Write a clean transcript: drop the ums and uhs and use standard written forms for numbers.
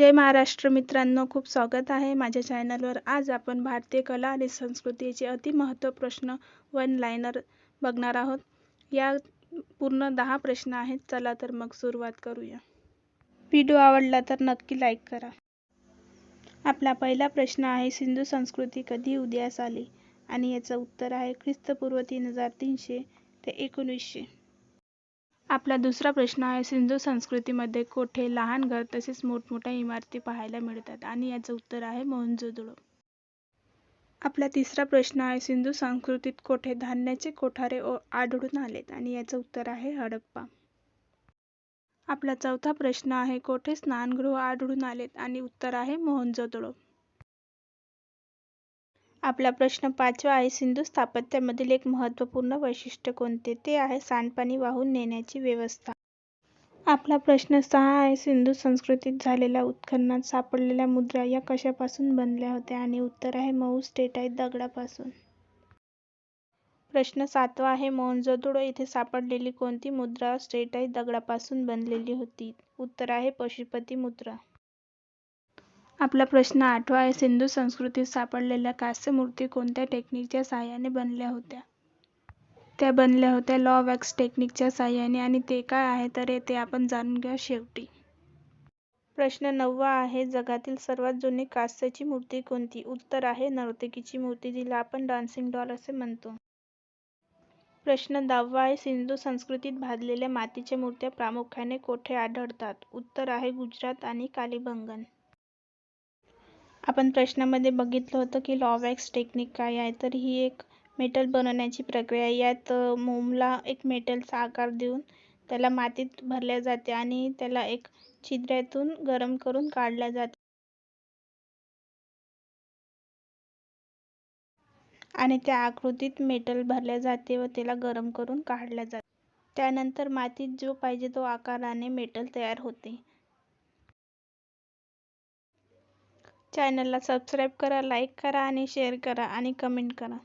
जय महाराष्ट्र मित्रांनो, खूप स्वागत आहे माझ्या चॅनलवर। आज आपण भारतीय कला आणि संस्कृतीचे अतिमहत्त्व प्रश्न वन लाइनर बघणार आहोत। या पूर्ण 10 प्रश्न आहेत। चला तर मग सुरुवात करूया। व्हिडिओ आवडला तर नक्की लाईक करा। आपला पहिला प्रश्न आहे, सिंधू संस्कृती कधी उदयास आली? आणि याचं उत्तर आहे ख्रिस्तपूर्व 3300 ते 1900। आपला दुसरा प्रश्न आहे, सिंधू संस्कृतीमध्ये कोठे, लहान घर तसेच मोठमोठ्या इमारती पाहायला मिळतात? आणि याचं उत्तर आहे मोहनजोदडो। आपला तिसरा प्रश्न आहे, सिंधू संस्कृतीत कोठे धान्याचे कोठारे आढळून आलेत? आणि याचं उत्तर आहे हडप्पा। आपला चौथा प्रश्न आहे, कोठे स्नानगृह आढळून आलेत? आणि उत्तर आहे मोहनजोदडो। आपला प्रश्न पाचवा आहे, सिंधू स्थापत्यामधील एक महत्त्वपूर्ण वैशिष्ट्य कोणते? ते आहे सांडपाणी वाहून नेण्याची व्यवस्था। आपला प्रश्न 6 आहे, सिंधू संस्कृतीत झालेल्या उत्खननात सापडलेल्या मुद्रा या कशापासून बनल्या होत्या? आणि उत्तर आहे मऊ स्टेटाईट दगडापासून। प्रश्न 7वा आहे, मोहनजोदडो येथे सापडलेली कोणती मुद्रा स्टेटाईट दगडापासून बनलेली होती? उत्तर आहे पशुपती मुद्रा। आपला प्रश्न 8वा आहे, सिंधू संस्कृतीत सापडलेल्या कांस्य मूर्ती कोणत्या टेक्निकच्या साहाय्याने बनल्या होत्या? त्या बनल्या होत्या लॉ वॅक्स टेक्निकच्या साहाय्याने। आणि ते काय आहे तर ते आपण जाणून घ्या शेवटी। प्रश्न 9वा आहे, जगातील सर्वात जुनी कांस्याची मूर्ती कोणती? उत्तर आहे नर्तकीची मूर्ती, जिला आपण डान्सिंग डॉल असे म्हणतो। प्रश्न 10वा आहे, सिंधू संस्कृतीत भाजलेल्या मातीच्या मूर्त्या प्रामुख्याने कोठे आढळतात? उत्तर आहे गुजरात आणि कालिबंगन। आपण प्रश्नामध्ये बघितलं होतं की लॉ वॅक्स टेक्निक काय आहे, तर ही एक मेटल बनवण्याची प्रक्रिया आहे। यात मोमला एक मेटलचा आकार देऊन त्याला मातीत भरल्या जाते आणि त्याला एक छिद्रातून गरम करून काढल्या जाते आणि त्या आकृतीत मेटल भरल्या जाते व त्याला गरम करून काढल्या जाते। त्यानंतर मातीत जो पाहिजे तो आकाराने मेटल तयार होते। चॅनलला सबस्क्राईब करा, लाईक करा आणि शेअर करा आणि कमेंट करा।